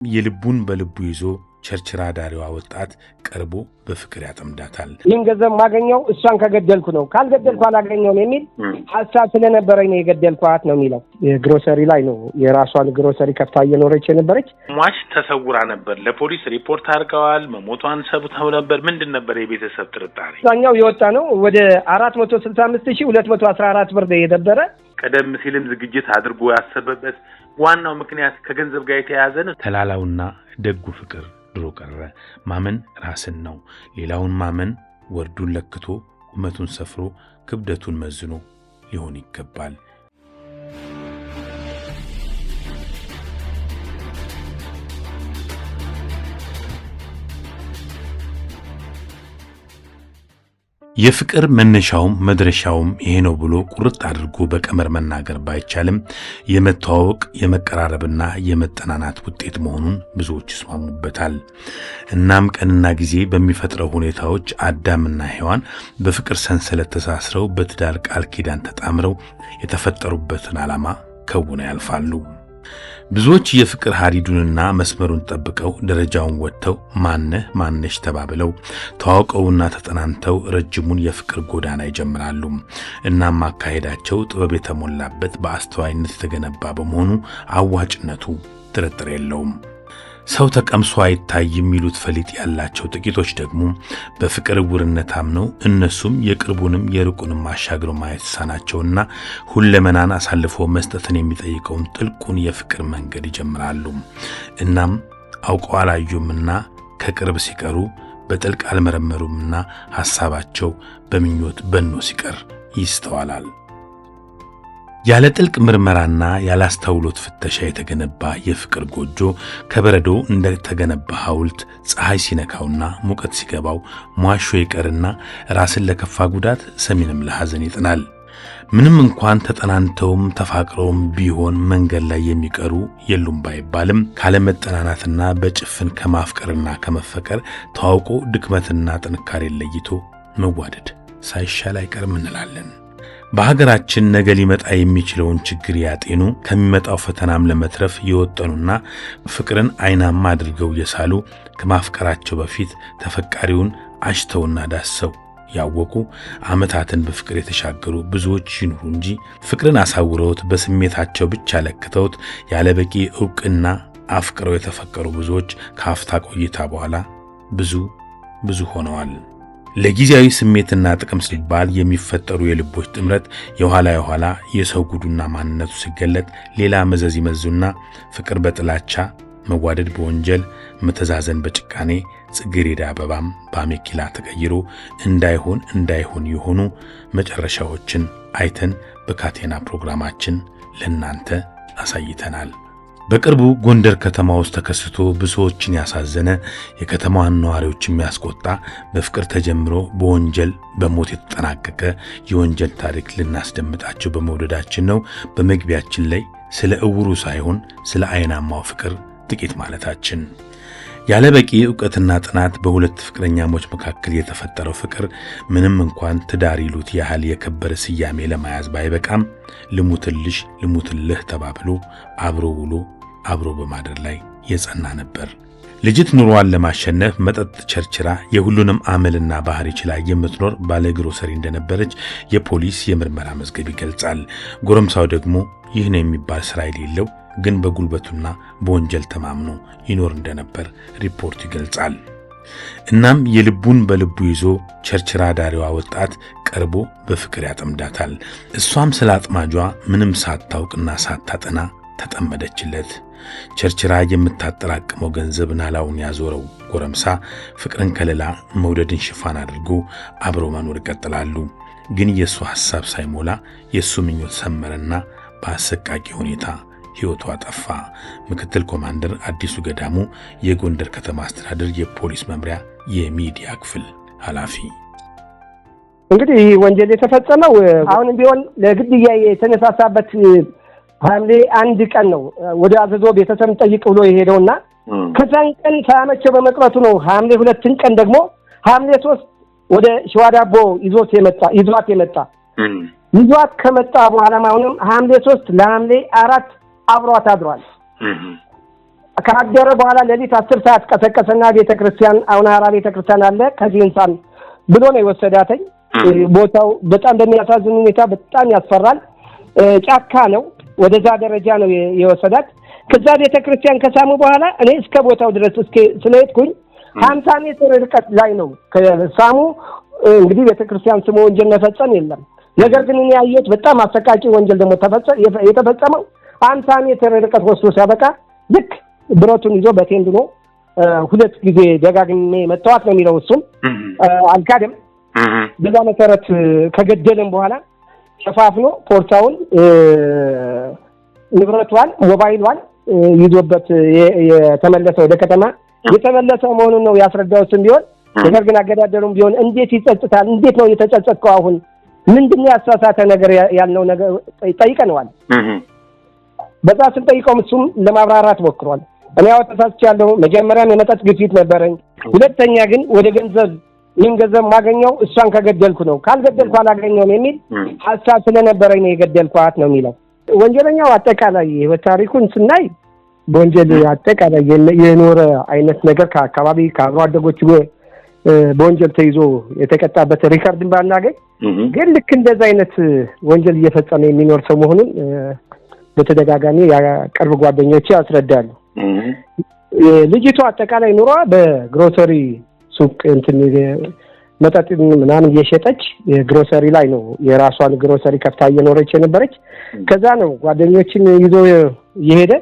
የልቡን በልቡ ይዞ ቸርችራ ዳሪዋ ወጣት ቀርቦ በፍቅር ያጠምዳታል። ይህን ገንዘብ ማገኘው እሷን ከገደልኩ ነው፣ ካልገደልኩ አላገኘውም የሚል ሐሳብ ስለነበረኝ ነው የገደልኳት ነው የሚለው። የግሮሰሪ ላይ ነው የራሷን ግሮሰሪ ከፍታ እየኖረች የነበረች። ሟች ተሰውራ ነበር። ለፖሊስ ሪፖርት አድርገዋል። መሞቷን ሰብተው ነበር። ምንድን ነበር የቤተሰብ ጥርጣሬ? ዛኛው የወጣ ነው ወደ 465,214 ብር የነበረ። ቀደም ሲልም ዝግጅት አድርጎ ያሰበበት ዋናው ምክንያት ከገንዘብ ጋር የተያያዘ ነው። ተላላውና ደጉ ፍቅር ድሮ ቀረ። ማመን ራስን ነው። ሌላውን ማመን ወርዱን ለክቶ ቁመቱን ሰፍሮ ክብደቱን መዝኖ ሊሆን ይገባል። የፍቅር መነሻውም መድረሻውም ይሄ ነው ብሎ ቁርጥ አድርጎ በቀመር መናገር ባይቻልም የመተዋወቅ የመቀራረብና የመጠናናት ውጤት መሆኑን ብዙዎች ይስማሙበታል። እናም ቀንና ጊዜ በሚፈጥረው ሁኔታዎች አዳምና ሔዋን በፍቅር ሰንሰለት ተሳስረው በትዳር ቃል ኪዳን ተጣምረው የተፈጠሩበትን ዓላማ ከውነው ያልፋሉ። ብዙዎች የፍቅር ሐዲዱንና መስመሩን ጠብቀው ደረጃውን ወጥተው ማነሽ ተባብለው ተዋውቀውና ተጠናንተው ረጅሙን የፍቅር ጎዳና ይጀምራሉ። እናም አካሄዳቸው ጥበብ የተሞላበት በአስተዋይነት የተገነባ በመሆኑ አዋጭነቱ ጥርጥር የለውም። ሰው ተቀምሶ አይታይም የሚሉት ፈሊጥ ያላቸው ጥቂቶች ደግሞ በፍቅር ዕውርነት አምነው እነሱም የቅርቡንም የሩቁንም አሻግረው ማየት ሳናቸውና ሁለመናን አሳልፎ መስጠትን የሚጠይቀውን ጥልቁን የፍቅር መንገድ ይጀምራሉ። እናም አውቀው አላዩምና ከቅርብ ሲቀሩ በጥልቅ አልመረመሩምና ሐሳባቸው በምኞት በኖ ሲቀር ይስተዋላል። ያለ ጥልቅ ምርመራና ያላስተውሎት ፍተሻ የተገነባ የፍቅር ጎጆ ከበረዶ እንደተገነባ ሐውልት ፀሐይ ሲነካውና ሙቀት ሲገባው ሟሾ ይቀርና ራስን ለከፋ ጉዳት ሰሚንም ለሐዘን ይጥናል። ምንም እንኳን ተጠናንተውም ተፋቅረውም ቢሆን መንገድ ላይ የሚቀሩ የሉም ባይባልም ካለመጠናናትና በጭፍን ከማፍቀርና ከመፈቀር ተዋውቆ ድክመትና ጥንካሬ ለይቶ መዋደድ ሳይሻል አይቀርም እንላለን። በሀገራችን ነገ ሊመጣ የሚችለውን ችግር ያጤኑ ከሚመጣው ፈተናም ለመትረፍ የወጠኑና ፍቅርን አይናማ አድርገው የሳሉ ከማፍቀራቸው በፊት ተፈቃሪውን አሽተውና ዳሰው ያወቁ ዓመታትን በፍቅር የተሻገሩ ብዙዎች ይኑሩ እንጂ ፍቅርን አሳውረውት በስሜታቸው ብቻ ለክተውት ያለበቂ ዕውቅና አፍቅረው የተፈቀሩ ብዙዎች ከአፍታ ቆይታ በኋላ ብዙ ሆነዋል። ለጊዜያዊ ስሜትና ጥቅም ሲባል የሚፈጠሩ የልቦች ጥምረት የኋላ የሰው ጉዱና ማንነቱ ሲገለጥ ሌላ መዘዝ ይመዙና ፍቅር በጥላቻ መዋደድ በወንጀል መተዛዘን በጭካኔ ጽጌረዳ አበባም በአሜኬላ ተቀይሮ እንዳይሆን የሆኑ መጨረሻዎችን አይተን በካቴና ፕሮግራማችን ለናንተ አሳይተናል። በቅርቡ ጎንደር ከተማ ውስጥ ተከስቶ ብዙዎችን ያሳዘነ የከተማዋን ነዋሪዎች የሚያስቆጣ በፍቅር ተጀምሮ በወንጀል በሞት የተጠናቀቀ የወንጀል ታሪክ ልናስደምጣቸው በመውደዳችን ነው በመግቢያችን ላይ ስለ ዕውሩ ሳይሆን ስለ አይናማው ፍቅር ጥቂት ማለታችን። ያለ በቂ ዕውቀትና ጥናት በሁለት ፍቅረኛሞች መካከል የተፈጠረው ፍቅር ምንም እንኳን ትዳር ይሉት ያህል የከበረ ስያሜ ለመያዝ ባይበቃም ልሙትልህ ተባብሎ አብሮ ውሎ አብሮ በማደር ላይ የጸና ነበር። ልጅት ኑሮዋን ለማሸነፍ መጠጥ ቸርችራ የሁሉንም አመልና ባህሪ ችላ የምትኖር ባለ ግሮሰሪ እንደነበረች የፖሊስ የምርመራ መዝገብ ይገልጻል። ጎረምሳው ደግሞ ይህ ነው የሚባል ሥራ የሌለው ግን በጉልበቱና በወንጀል ተማምኖ ይኖር እንደነበር ሪፖርት ይገልጻል። እናም የልቡን በልቡ ይዞ ቸርችራ ዳሪዋ ወጣት ቀርቦ በፍቅር ያጠምዳታል። እሷም ስለ አጥማጇ ምንም ሳታውቅና ሳታጠና ተጠመደችለት። ቸርችራ የምታጠራቅመው ገንዘብ ናላውን ያዞረው ጎረምሳ ፍቅርን ከለላ መውደድን ሽፋን አድርጎ አብሮ መኖር ይቀጥላሉ። ግን የሱ ሐሳብ ሳይሞላ የሱ ምኞት ሰመረና በአሰቃቂ ሁኔታ ሕይወቷ ጠፋ። ምክትል ኮማንደር አዲሱ ገዳሙ የጎንደር ከተማ አስተዳደር የፖሊስ መምሪያ የሚዲያ ክፍል ኃላፊ። እንግዲህ ወንጀል የተፈጸመው አሁንም ቢሆን ለግድያ የተነሳሳበት ሐምሌ 1 ቀን ነው። ወደ አዘዞ ቤተሰብ ጠይቅ ብሎ የሄደውና ከዛን ቀን ሳያመቸው በመቅረቱ ነው ሐምሌ 2 ቀን ደግሞ ሐምሌ 3 ወደ ሸዋዳቦ ይዟት የመጣ ይዟት ከመጣ በኋላ አሁንም ሐምሌ 3 ለሐምሌ 4 አብሯት አድሯል። ካደረ በኋላ ለሊት 10 ሰዓት ቀሰቀሰና ቤተክርስቲያን አውናራ ቤተክርስቲያን አለ ከዚህ እንሳን ብሎ ነው የወሰዳተኝ። ቦታው በጣም በሚያሳዝን ሁኔታ በጣም ያስፈራል። ጫካ ነው። ወደዛ ደረጃ ነው የወሰዳት። ከዛ ቤተክርስቲያን ከሳሙ በኋላ እኔ እስከ ቦታው ድረስ ስለሄድኩኝ 50 ሜትር ርቀት ላይ ነው ከሳሙ። እንግዲህ ቤተክርስቲያን ስሙ ወንጀል መፈጸም የለም። ነገር ግን እኔ ያየሁት በጣም አሰቃቂ ወንጀል ደግሞ የተፈጸመው 50 ሜትር ርቀት ወስዶ ሲያበቃ ልክ ብረቱን ይዞ በቴንድኖ 2 ጊዜ ደጋግሜ መታወት ነው የሚለው። እሱም አልካደም። በዛ መሰረት ከገደለም በኋላ ሸፋፍኖ ፖርታውን ንብረቷን ሞባይሏን ይዞበት የተመለሰ ወደ ከተማ የተመለሰ መሆኑን ነው ያስረዳውም ቢሆን። ነገር ግን አገዳደሩም ቢሆን እንዴት ይጸጽታል? እንዴት ነው የተጸጸተው? አሁን ምንድነው ያሳሳተ ነገር ያልነው ነገር ጠይቀነዋል። በዛ ስንጠይቀው እሱም ለማብራራት ሞክሯል። እኔ ተሳስቻለሁ፣ መጀመሪያም የመጠጥ ግፊት ነበረኝ፣ ሁለተኛ ግን ወደ ገንዘብ ገንዘብ ማገኘው እሷን ከገደልኩ ነው፣ ካልገደልኩ አላገኘውም የሚል ሐሳብ ስለነበረኝ ነው የገደልኳት ነው የሚለው። ወንጀለኛው አጠቃላይ ህይወት ታሪኩን ስናይ በወንጀል አጠቃላይ የኖረ አይነት ነገር ከአካባቢ ከአብሮ አደጎቹ በወንጀል ተይዞ የተቀጣበት ሪከርድን ባናገኝ ግን ልክ እንደዛ አይነት ወንጀል እየፈጸመ የሚኖር ሰው መሆኑን በተደጋጋሚ ያቀርብ ጓደኞቼ ያስረዳሉ። ልጅቷ አጠቃላይ ኑሯ በግሮሰሪ ሱቅ መጠጥ ምናምን እየሸጠች ግሮሰሪ ላይ ነው የራሷን ግሮሰሪ ከፍታ እየኖረች የነበረች። ከዛ ነው ጓደኞችን ይዞ የሄደ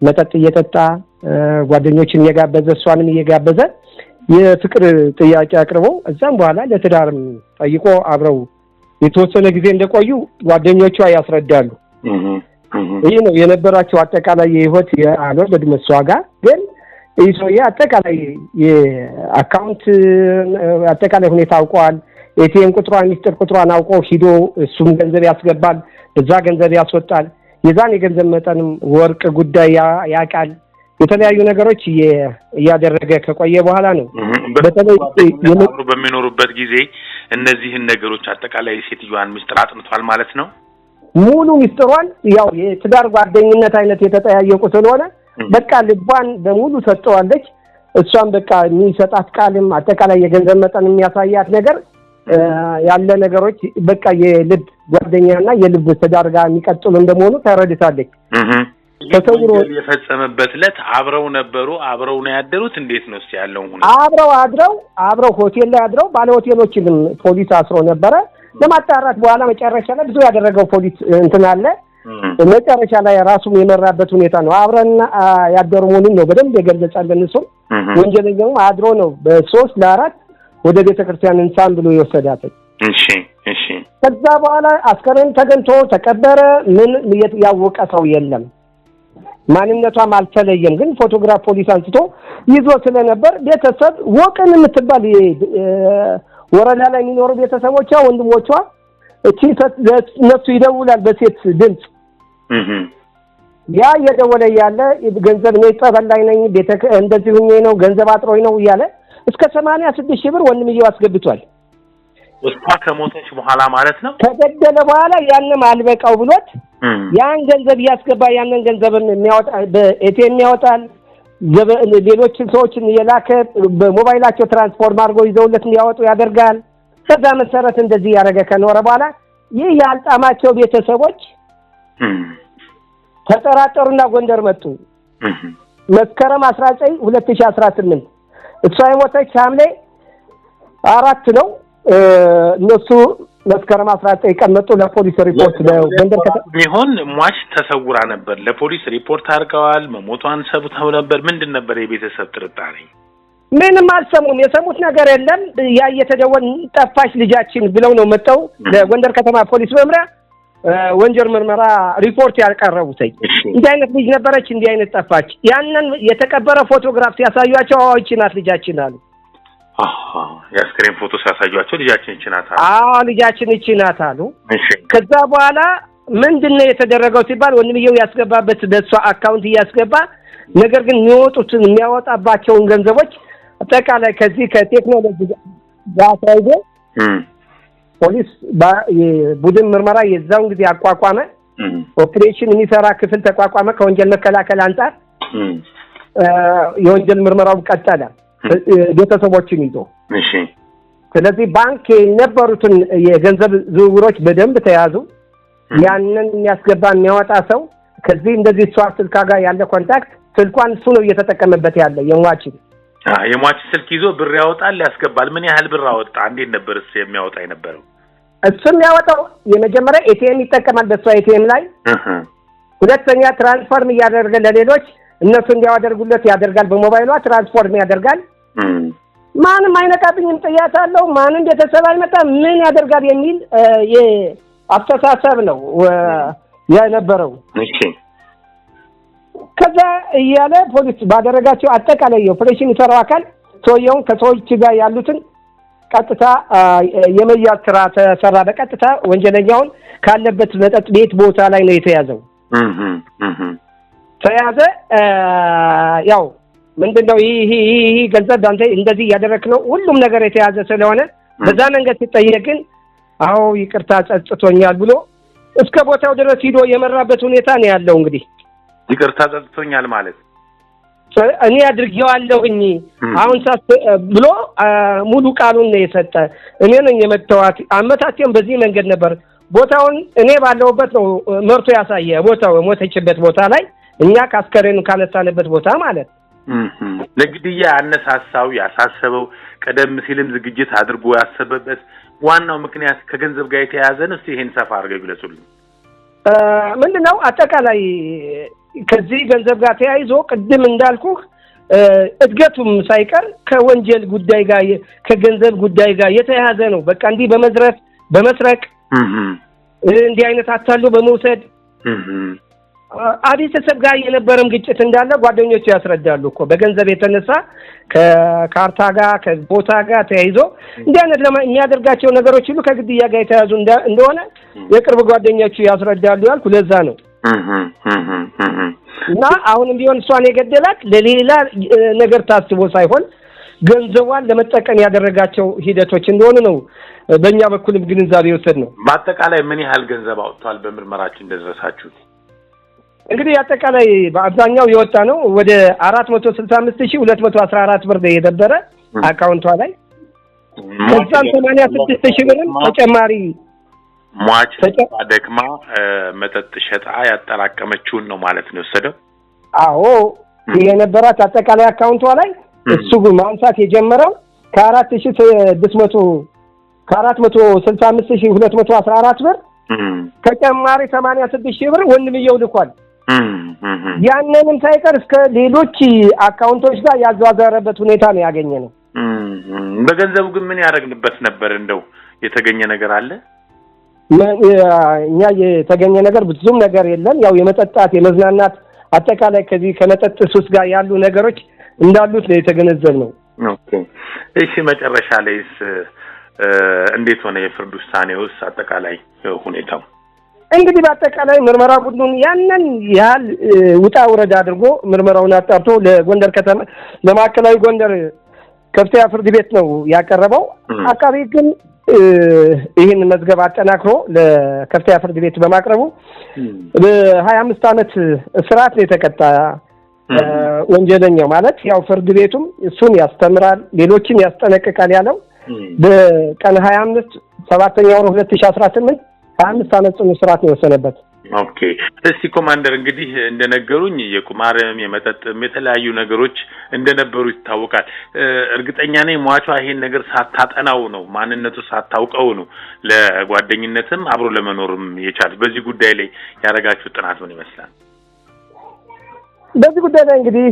መጠጥ እየጠጣ ጓደኞችን እየጋበዘ እሷንም እየጋበዘ የፍቅር ጥያቄ አቅርቦ እዛም በኋላ ለትዳርም ጠይቆ አብረው የተወሰነ ጊዜ እንደቆዩ ጓደኞቿ ያስረዳሉ። ይሄ ነው የነበራቸው አጠቃላይ የህይወት የአልወለድ መስዋጋ። ግን ይሶያ አጠቃላይ የአካውንት አጠቃላይ ሁኔታ አውቀዋል። ኤቲኤም ቁጥሯን ሚስጥር ቁጥሯን አውቆ ሂዶ እሱም ገንዘብ ያስገባል፣ እዛ ገንዘብ ያስወጣል። የዛን የገንዘብ መጠንም ወርቅ ጉዳይ ያቃል። የተለያዩ ነገሮች ያደረገ ከቆየ በኋላ ነው በተለይ በሚኖሩበት ጊዜ እነዚህን ነገሮች አጠቃላይ ሴትዮዋን ሚስጥር አጥንቷል ማለት ነው። ሙሉ ሚስጥሯን ያው የትዳር ጓደኝነት አይነት የተጠያየቁ ስለሆነ በቃ ልቧን በሙሉ ሰጠዋለች። እሷም በቃ የሚሰጣት ቃልም አጠቃላይ የገንዘብ መጠን የሚያሳያት ነገር ያለ ነገሮች በቃ የልብ ጓደኛና የልብ ትዳር ጋር የሚቀጥሉ እንደሆኑ ተረድታለች። ተሰውሮ የፈጸመበት ለት አብረው ነበሩ፣ አብረው ነው ያደሩት። እንዴት ነው ያለው ሁኔታ? አብረው ሆቴል ላይ አድረው ባለ ሆቴሎችንም ፖሊስ አስሮ ነበረ። ለማጣራት በኋላ መጨረሻ ላይ ብዙ ያደረገው ፖሊስ እንትን አለ። መጨረሻ ላይ ራሱም የመራበት ሁኔታ ነው። አብረን ያደሩ መሆኑን ነው በደንብ የገለጸልን። እሱ ወንጀለኛው አድሮ ነው በ3 ለ4 ወደ ቤተክርስቲያን እንሳን ብሎ ይወሰዳት። እሺ ከዛ በኋላ አስከሬን ተገንቶ ተቀበረ። ምን ያወቀ ሰው የለም። ማንነቷም አልተለየም። ግን ፎቶግራፍ ፖሊስ አንስቶ ይዞ ስለነበር ቤተሰብ ወቀን የምትባል ወረዳ ላይ የሚኖሩ ቤተሰቦቿ ወንድሞቿ እነሱ ይደውላል በሴት ድምጽ። ያ የደወለ ያለ ገንዘብ ነው ተበላይ ነኝ እንደዚህ ሆኜ ነው ገንዘብ አጥሮኝ ነው እያለ እስከ 86,000 ብር ወንድምየው አስገብቷል። እሷ ከሞተች በኋላ ማለት ነው። ከገደለ በኋላ ያንንም አልበቃው ብሎት ያን ገንዘብ ያስገባ ያንን ገንዘብም የሚያወጣ በኤቲኤም ያወጣል። ሌሎች ሰዎችን የላከ በሞባይላቸው ትራንስፎርም አድርጎ ይዘውለት እንዲያወጡ ያደርጋል። ከዛ መሰረት እንደዚህ ያደረገ ከኖረ በኋላ ይህ ያልጣማቸው ቤተሰቦች ተጠራጠሩና ጎንደር መጡ። መስከረም 19 2018 እሷ የሞተች ሐምሌ 4 ነው። እነሱ መስከረም 19 ቀን መጡ። ለፖሊስ ሪፖርት ለጎንደር ቢሆን ሟች ተሰውራ ነበር። ለፖሊስ ሪፖርት አድርገዋል። መሞቷን ሰብተው ነበር። ምንድን ነበር የቤተሰብ ጥርጣሬ? ምንም አልሰሙም። የሰሙት ነገር የለም። ያ እየተደወለ ጠፋች ልጃችን ብለው ነው መጣው ለጎንደር ከተማ ፖሊስ መምሪያ ወንጀል ምርመራ ሪፖርት ያቀረቡት። እንዲህ አይነት ልጅ ነበረች፣ እንዲህ አይነት ጠፋች። ያንን የተቀበረ ፎቶግራፍ ሲያሳዩአቸው አዋይቺ ናት ልጃችን አሉ። የአስክሬን ፎቶ ሲያሳዩአቸው ልጃችን እቺ ናት አሉ። ልጃችን እቺ ናት አሉ። ከዛ በኋላ ምንድነው የተደረገው ሲባል ወንድምየው ያስገባበት በሷ አካውንት ያስገባ፣ ነገር ግን የሚወጡትን የሚያወጣባቸውን ገንዘቦች አጠቃላይ ከዚህ ከቴክኖሎጂ ጋር ታይቶ ፖሊስ ቡድን ምርመራ የዛውን ጊዜ አቋቋመ። ኦፕሬሽን የሚሰራ ክፍል ተቋቋመ ከወንጀል መከላከል አንፃር። የወንጀል ምርመራው ቀጠለ ቤተሰቦችን ይዞ እሺ ስለዚህ ባንክ የነበሩትን የገንዘብ ዝውውሮች በደንብ ተያዙ ያንን የሚያስገባ የሚያወጣ ሰው ከዚህ እንደዚህ ሷር ስልካ ጋር ያለ ኮንታክት ስልኳን እሱ ነው እየተጠቀመበት ያለ የሟች ስልክ ይዞ ብር ያወጣል ያስገባል ምን ያህል ብር አወጣ እንዴት ነበርስ የሚያወጣ የነበረው እሱም ያወጣው የመጀመሪያ ኤቲኤም ይጠቀማል በሷ ኤቲኤም ላይ ሁለተኛ ትራንስፈርም ያደርጋል ለሌሎች እነሱ እንዲያደርጉለት ያደርጋል በሞባይሏ ትራንስፈርም ያደርጋል ማንም አይነቃብኝም ጥያታለው ማንም ቤተሰብ አይመጣ ምን ያደርጋል የሚል የአስተሳሰብ ነው ያነበረው እሺ ከዛ እያለ ፖሊስ ባደረጋቸው አጠቃላይ ኦፕሬሽን ይሰራው አካል ሰውየውን ከሰዎች ጋር ያሉትን ቀጥታ የመያዝ ስራ ተሰራ በቀጥታ ወንጀለኛውን ካለበት መጠጥ ቤት ቦታ ላይ ነው የተያዘው ተያዘ ያው ምንድነው ይሄ ገንዘብ ዳንተ እንደዚህ ያደረክ ነው ሁሉም ነገር የተያዘ ስለሆነ በዛ መንገድ ሲጠየቅን አዎ ይቅርታ ጸጽቶኛል ብሎ እስከ ቦታው ድረስ ሄዶ የመራበት ሁኔታ ነው ያለው እንግዲህ ይቅርታ ጸጽቶኛል ማለት እኔ አድርጌዋለሁኝ አሁን ብሎ ሙሉ ቃሉን ነው የሰጠ እኔ ነኝ የመተዋት አመታቴም በዚህ መንገድ ነበር ቦታውን እኔ ባለውበት ነው መርቶ ያሳየ ቦታው ሞተችበት ቦታ ላይ እኛ ካስከሬኑ ካነሳነበት ቦታ ማለት ለግድያ አነሳሳው ያሳሰበው ቀደም ሲልም ዝግጅት አድርጎ ያሰበበት ዋናው ምክንያት ከገንዘብ ጋር የተያያዘ ነው ይሄን ሰፋ አድርገው ይግለጹልኝ ምንድነው አጠቃላይ ከዚህ ገንዘብ ጋር ተያይዞ ቅድም እንዳልኩ እድገቱም ሳይቀር ከወንጀል ጉዳይ ጋር ከገንዘብ ጉዳይ ጋር የተያያዘ ነው በቃ እንዲህ በመስረቅ እንዲህ አይነት አታሎ በመውሰድ አዲስሰብ ጋር የነበረም ግጭት እንዳለ ጓደኞቹ ያስረዳሉ እኮ በገንዘብ የተነሳ ከካርታ ጋር ከቦታ ጋር ተያይዞ እንዲህ አይነት የሚያደርጋቸው ነገሮች ሁሉ ከግድያ ጋር የተያዙ እንደሆነ የቅርብ ጓደኞቹ ያስረዳሉ ያልኩ ለዛ ነው እና አሁንም ቢሆን እሷን የገደላት ለሌላ ነገር ታስቦ ሳይሆን ገንዘቧን ለመጠቀም ያደረጋቸው ሂደቶች እንደሆነ ነው በእኛ በኩልም ግንዛቤ ወሰድ ነው በአጠቃላይ ምን ያህል ገንዘብ አውጥቷል በምርመራችን እንደደረሳችሁ እንግዲህ አጠቃላይ በአብዛኛው የወጣ ነው ወደ 465214 ብር የደበረ አካውንቷ ላይ ከዛም 86000 ብር ተጨማሪ ሟች አደክማ መጠጥ ሸጣ ያጠራቀመችውን ነው ማለት ነው ወሰደው አዎ የነበራት አጠቃላይ አካውንቷ ላይ እሱ ማንሳት የጀመረው ከ465214 ብር ተጨማሪ 86000 ብር ወንድምየው ልኳል ያንንም ሳይቀር እስከ ሌሎች አካውንቶች ጋር ያዟዟረበት ሁኔታ ነው ያገኘነው በገንዘቡ ግን ምን ያደርግንበት ነበር እንደው የተገኘ ነገር አለ እኛ የተገኘ ነገር ብዙም ነገር የለም ያው የመጠጣት የመዝናናት አጠቃላይ ከዚህ ከመጠጥ ሱስ ጋር ያሉ ነገሮች እንዳሉት ነው የተገነዘብነው ኦኬ እሺ መጨረሻ ላይስ እንዴት ሆነ የፍርድ ውሳኔውስ አጠቃላይ ሁኔታው እንግዲህ በአጠቃላይ ምርመራ ቡድኑን ያንን ያህል ውጣ ወረዳ አድርጎ ምርመራውን አጣርቶ ለጎንደር ከተማ ለማዕከላዊ ጎንደር ከፍተኛ ፍርድ ቤት ነው ያቀረበው አቃቤ ግን ይሄን መዝገብ አጠናክሮ ለከፍተኛ ፍርድ ቤት በማቅረቡ በ25 አመት እስራት ነው የተቀጣ ወንጀለኛው ማለት ያው ፍርድ ቤቱም እሱን ያስተምራል ሌሎችን ያስጠነቅቃል ያለው በቀን 25 7ኛው ወር 2018 25 አመት ጽኑ እስራት ነው የወሰነበት ኦኬ እስቲ ኮማንደር እንግዲህ እንደነገሩኝ የቁማርም የመጠጥም የተለያዩ ነገሮች እንደነበሩ ይታወቃል እርግጠኛ ነኝ ሟቿ ይሄን ነገር ሳታጠናው ነው ማንነቱ ሳታውቀው ነው ለጓደኝነትም አብሮ ለመኖርም የቻለ በዚህ ጉዳይ ላይ ያረጋችሁ ጥናት ምን ይመስላል በዚህ ጉዳይ ላይ እንግዲህ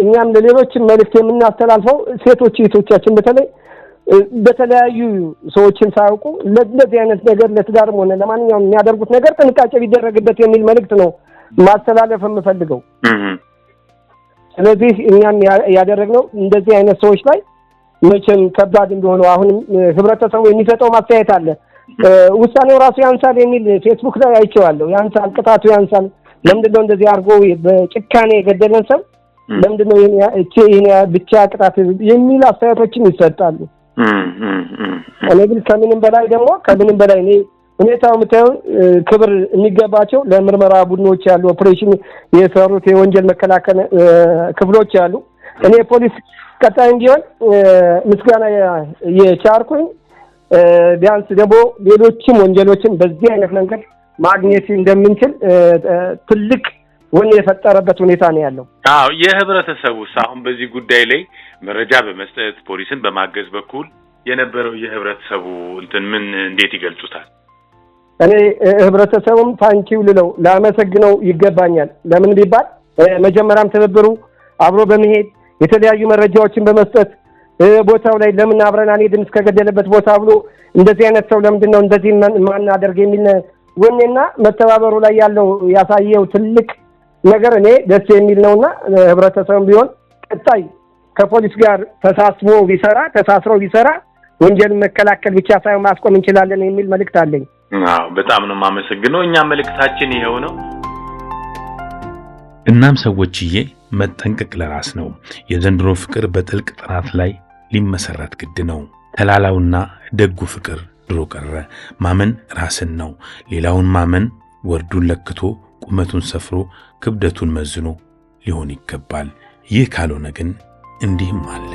እኛም ለሌሎች መልእክት የምናስተላልፈው ሴቶች እህቶቻችን በተለያዩ ሰዎችን ሳይውቁ ለዚህ አይነት ነገር ለትዳርም ሆነ ለማንኛውም የሚያደርጉት ነገር ጥንቃቄ ቢደረግበት የሚል መልእክት ነው ማስተላለፍ የምፈልገው ስለዚህ እኛም ያደረግነው እንደዚህ አይነት ሰዎች ላይ መቼም ከባድ እንደሆነ አሁንም ህብረተሰቡ የሚሰጠው ማስተያየት አለ ውሳኔው ራሱ ያንሳል የሚል ፌስቡክ ላይ አይቼዋለሁ ያንሳል ቅጣቱ ያንሳል ለምንድነው እንደዚህ አርጎ በጭካኔ የገደለን ሰው ለምንድነው ይሄን ብቻ ቅጣት የሚል አስተያየቶችን ይሰጣሉ እኔ ግን ከምንም በላይ እኔ ሁኔታው ምታዩ ክብር የሚገባቸው ለምርመራ ቡድኖች ያሉ ኦፕሬሽን የሰሩት የወንጀል መከላከል ክፍሎች ያሉ እኔ ፖሊስ ቀጣይ እንዲሆን ምስጋና የቻርኩኝ ቢያንስ ደግሞ ሌሎችም ወንጀሎችን በዚህ አይነት መንገድ ማግኘት እንደምንችል ትልቅ ወኔ የፈጠረበት ሁኔታ ነው ያለው። አዎ የህብረተሰቡስ አሁን በዚህ ጉዳይ ላይ መረጃ በመስጠት ፖሊስን በማገዝ በኩል የነበረው የህብረተሰቡ ምን እንዴት ይገልጹታል? እኔ ህብረተሰቡም ታንኪው ልለው ላመሰግነው ይገባኛል። ለምን ቢባል መጀመሪያም ትብብሩ አብሮ በመሄድ የተለያዩ መረጃዎችን በመስጠት ቦታው ላይ ለምን አብረን አንሄድም እስከገደለበት ቦታ ብሎ እንደዚህ አይነት ሰው ለምንድነው እንደዚህ ማን አደርግ የሚል ወኔና መተባበሩ ላይ ያለው ያሳየው ትልቅ ነገር እኔ ደስ የሚል ነውና ህብረተሰቡም ቢሆን ቀጣይ ከፖሊስ ጋር ተሳስሮ ቢሰራ ወንጀል መከላከል ብቻ ሳይሆን ማስቆም እንችላለን የሚል መልእክት አለኝ። አዎ በጣም ነው ማመሰግነው። እኛ መልእክታችን ይሄው ነው። እናም ሰዎችዬ መጠንቀቅ ለራስ ነው። የዘንድሮ ፍቅር በጥልቅ ጥናት ላይ ሊመሰረት ግድ ነው። ተላላውና ደጉ ፍቅር ድሮ ቀረ። ማመን ራስን ነው። ሌላውን ማመን ወርዱን ለክቶ ቁመቱን ሰፍሮ ክብደቱን መዝኖ ሊሆን ይገባል። ይህ ካልሆነ ግን እንዲህም አለ።